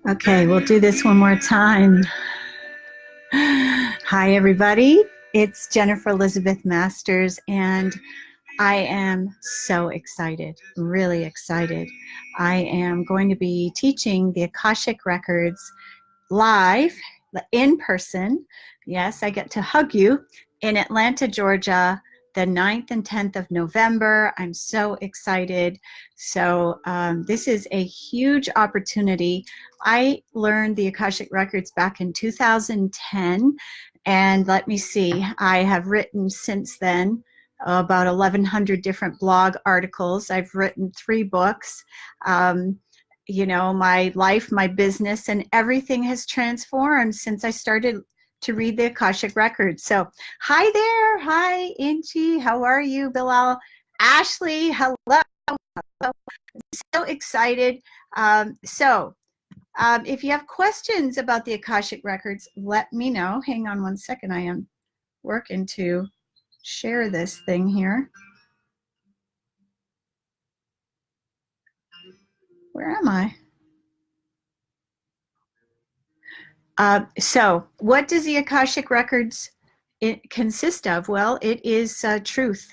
Okay, we'll do this one more time. Hi, everybody. It's Jennifer Elizabeth Masters, and I am so excited, really excited. I am going to be teaching the Akashic Records live, in person. Yes, I get to hug you in Atlanta, Georgia, the 9th and 10th of November. I'm so excited. So this is a huge opportunity. I learned the Akashic Records back in 2010, and let me see, I have written since then about 1,100 different blog articles. I've written 3 books. You know, my life, my business, and everything has transformed since I started to read the Akashic Records. So hi there. Hi, Angie. How are you? Bilal. Ashley, hello. Hello. So excited. If you have questions about the Akashic Records, let me know. Hang on one second. I am working to share this thing here. Where am I? So what does the Akashic Records consist of? Well, it is truth.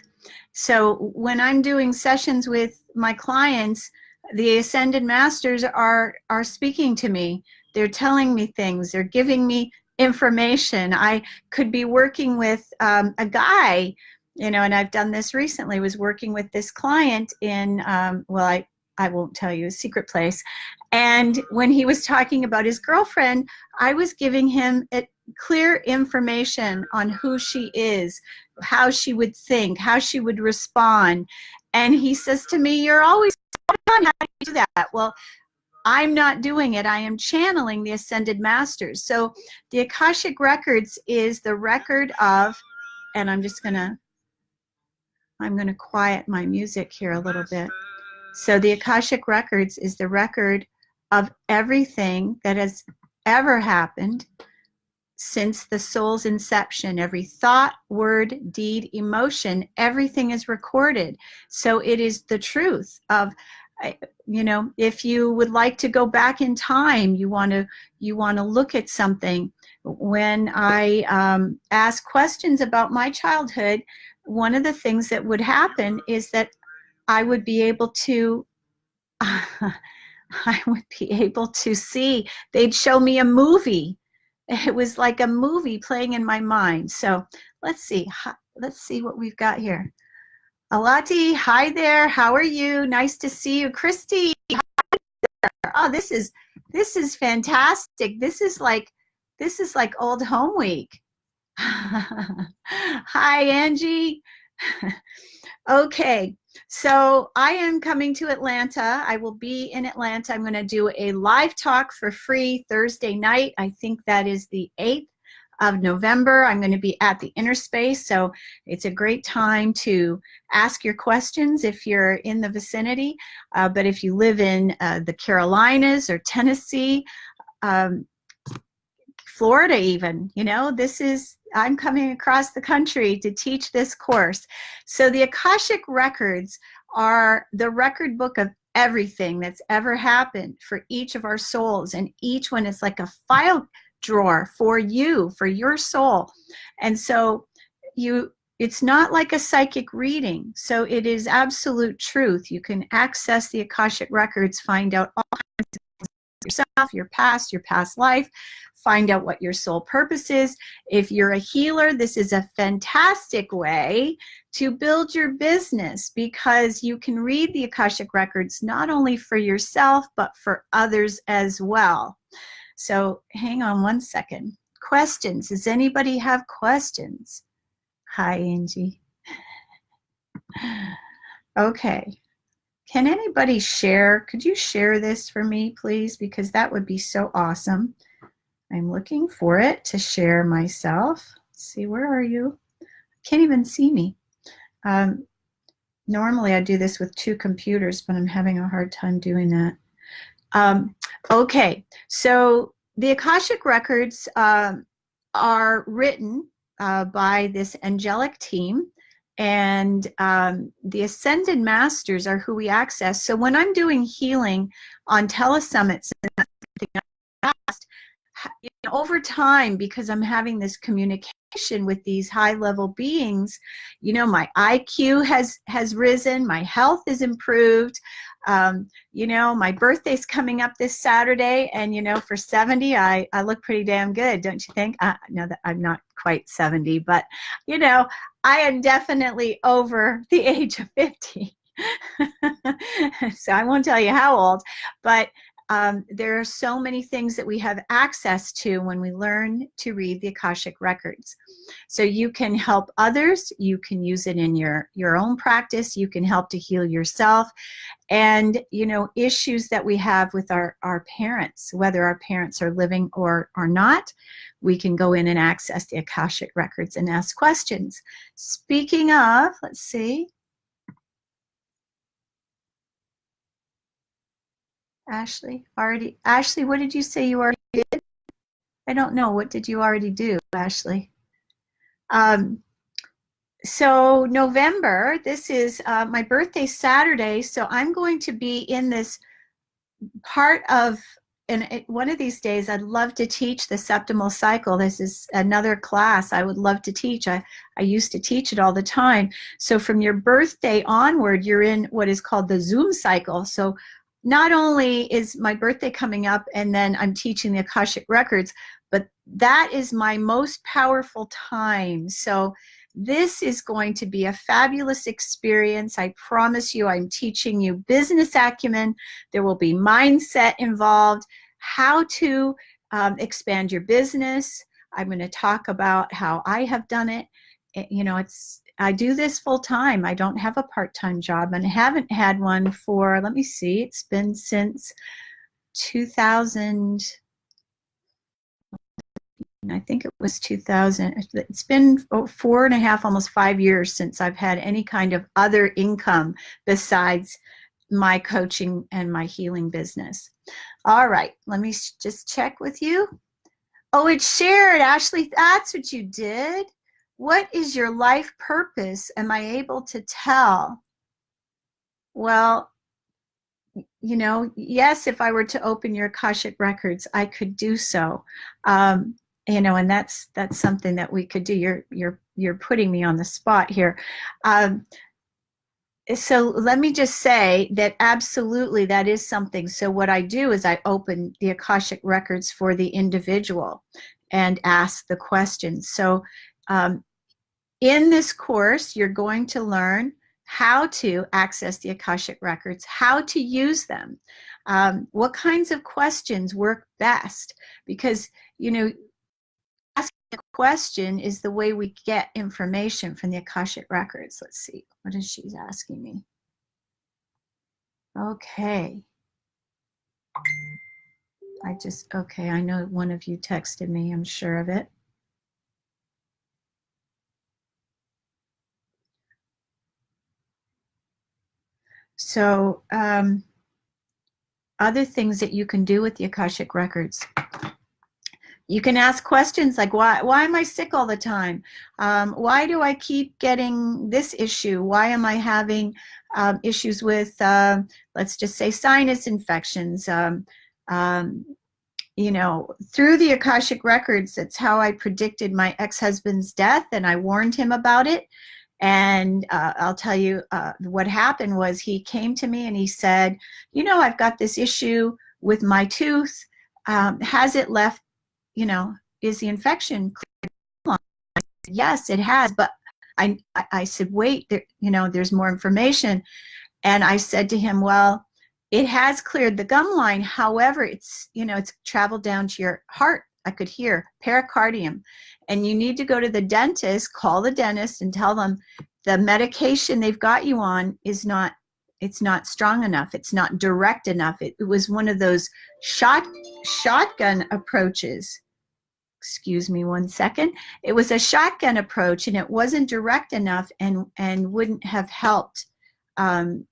So when I'm doing sessions with my clients, the Ascended Masters are speaking to me. They're telling me things. They're giving me information. I could be working with a guy, you know, and I've done this recently, was working with this client in, well, I won't tell you, a secret place. And when he was talking about his girlfriend, I was giving him clear information on who she is, how she would think, how she would respond. And he says to me, "You're always on. How do you do that?" Well, I'm not doing it. I am channeling the Ascended Masters. So the Akashic Records is the record of, and I'm going to quiet my music here a little bit. So the Akashic Records is the record of everything that has ever happened since the soul's inception. Every thought, word, deed, emotion, everything is recorded. So it is the truth of, you know, if you would like to go back in time, you want to look at something. When I ask questions about my childhood, one of the things that would happen is that I would be able to I would be able to see, they'd show me a movie. It was like a movie playing in my mind. So let's see what we've got here. Alati, hi there. How are you? Nice to see you. Christy, hi there. Oh, this is fantastic. This is like old home week. Hi, Angie. Okay, so I am coming to Atlanta. I will be in Atlanta. I'm going to do a live talk for free Thursday night. I think that is the 8th of November. I'm going to be at the Inner Space, so it's a great time to ask your questions if you're in the vicinity. But if you live in the Carolinas or Tennessee, Florida even, you know, I'm coming across the country to teach this course. So the Akashic Records are the record book of everything that's ever happened for each of our souls, and each one is like a file drawer for you, for your soul. And so it's not like a psychic reading. So it is absolute truth. You can access the Akashic Records, find out all kinds of things yourself, your past life, find out what your soul purpose is. If you're a healer, this is a fantastic way to build your business, because you can read the Akashic Records not only for yourself, but for others as well. So hang on one second. Questions? Does anybody have questions? Hi, Angie. Okay. Can anybody share? Could you share this for me, please? Because that would be so awesome. I'm looking for it to share myself. Let's see, where are you? Can't even see me. Normally I do this with 2 computers, but I'm having a hard time doing that. Okay, so the Akashic Records are written by this angelic team, And the ascended masters are who we access. So when I'm doing healing on telesummits and that's something I've asked, over time, because I'm having this communication with these high-level beings, my IQ has risen, my health is improved. My birthday's coming up this Saturday, and for 70, I look pretty damn good, don't you think? No, that I'm not quite 70, but I am definitely over the age of 50. So I won't tell you how old, but there are so many things that we have access to when we learn to read the Akashic Records. So you can help others, you can use it in your own practice, you can help to heal yourself. And issues that we have with our parents, whether our parents are living or not, we can go in and access the Akashic Records and ask questions. Speaking of, let's see, Ashley, what did you say you already did? I don't know. What did you already do, Ashley? So November, this is my birthday Saturday, so I'm going to be in this part of, and one of these days I'd love to teach the septimal cycle. This is another class I would love to teach. I used to teach it all the time. So from your birthday onward, you're in what is called the Zoom cycle. So not only is my birthday coming up and then I'm teaching the Akashic Records, but that is my most powerful time. So this is going to be a fabulous experience. I promise you, I'm teaching you business acumen. There will be mindset involved, how to expand your business. I'm going to talk about how I have done it. I do this full time. I don't have a part-time job, and I haven't had one for, let me see, it's been since 2000. I think it was 2000. It's been 4.5, almost 5 years since I've had any kind of other income besides my coaching and my healing business. All right, let me just check with you. Oh, it's shared, Ashley. That's what you did. What is your life purpose? Am I able to tell? Well, yes, if I were to open your Akashic Records, I could do so. And that's something that we could do. You're putting me on the spot here. So let me just say that absolutely that is something. So what I do is I open the Akashic Records for the individual and ask the questions. So in this course, you're going to learn how to access the Akashic Records, how to use them, what kinds of questions work best, because asking a question is the way we get information from the Akashic Records. Let's see, what is she asking me? Okay. I know one of you texted me, I'm sure of it. So other things that you can do with the Akashic Records. You can ask questions like, why am I sick all the time? Why do I keep getting this issue? Why am I having issues with, let's just say, sinus infections? Through the Akashic Records, that's how I predicted my ex-husband's death, and I warned him about it. And I'll tell you what happened was he came to me and he said, I've got this issue with my tooth. Has it left, is the infection clear? Yes, it has. But I said, wait, there's more information. And I said to him, well, it has cleared the gum line. However, it's traveled down to your heart. I could hear pericardium, and you need to go to the dentist, call the dentist and tell them the medication they've got you on it's not strong enough. It's not direct enough. It was one of those shotgun approaches. Excuse me one second. It was a shotgun approach, and it wasn't direct enough and wouldn't have helped the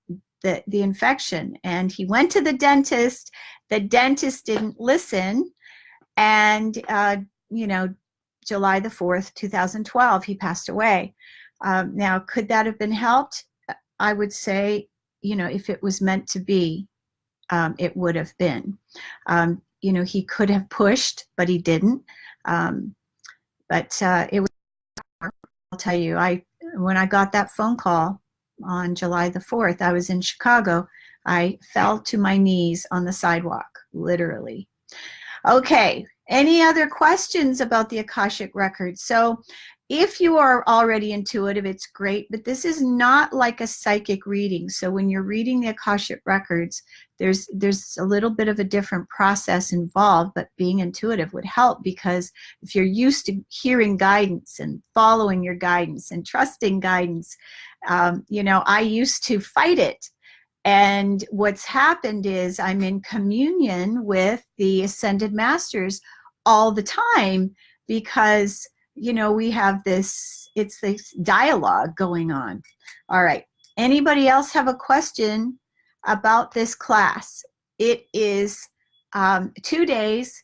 infection. And he went to the dentist. The dentist didn't listen. And, July the 4th, 2012, he passed away. Now, could that have been helped? I would say, you know, if it was meant to be, it would have been. You know, he could have pushed, but he didn't. But it was, I'll tell you, when I got that phone call on July the 4th, I was in Chicago. I fell to my knees on the sidewalk, literally. Okay, any other questions about the Akashic Records? So if you are already intuitive, it's great, but this is not like a psychic reading. So when you're reading the Akashic Records, there's a little bit of a different process involved, but being intuitive would help, because if you're used to hearing guidance and following your guidance and trusting guidance, you know, I used to fight it. And what's happened is I'm in communion with the Ascended Masters all the time, because, you know, we have this, it's this dialogue going on. All right. Anybody else have a question about this class? It is 2 days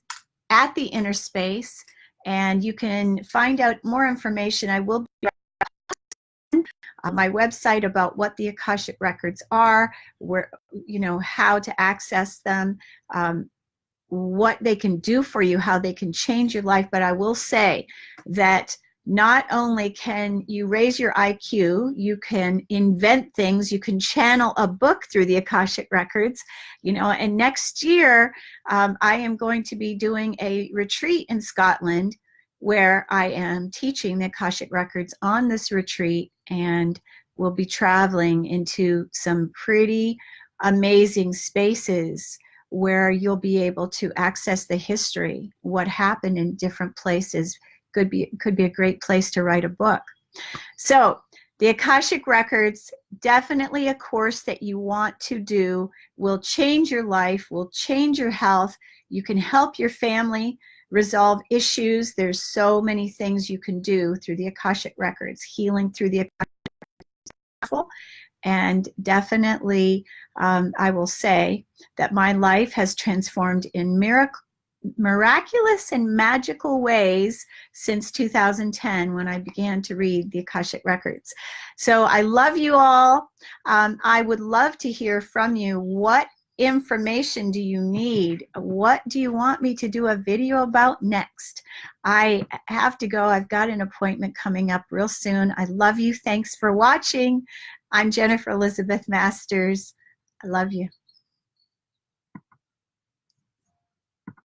at the Inner Space, and you can find out more information. I will be on my website about what the Akashic Records are, where, you know, how to access them, what they can do for you, how they can change your life. But I will say that not only can you raise your IQ, you can invent things, you can channel a book through the Akashic Records, you know. And next year, I am going to be doing a retreat in Scotland where I am teaching the Akashic Records on this retreat, and we'll be traveling into some pretty amazing spaces where you'll be able to access the history, what happened in different places. Could be a great place to write a book. So the Akashic Records, definitely a course that you want to do, will change your life, will change your health. You can help your family resolve issues. There's so many things you can do through the Akashic Records, healing through the Akashic. And definitely, I will say that my life has transformed in miraculous and magical ways since 2010, when I began to read the Akashic Records. So I love you all. I would love to hear from you. What information do you need? What do you want me to do a video about next? I have to go. I've got an appointment coming up real soon. I love you. Thanks for watching. I'm Jennifer Elizabeth Masters. I love you.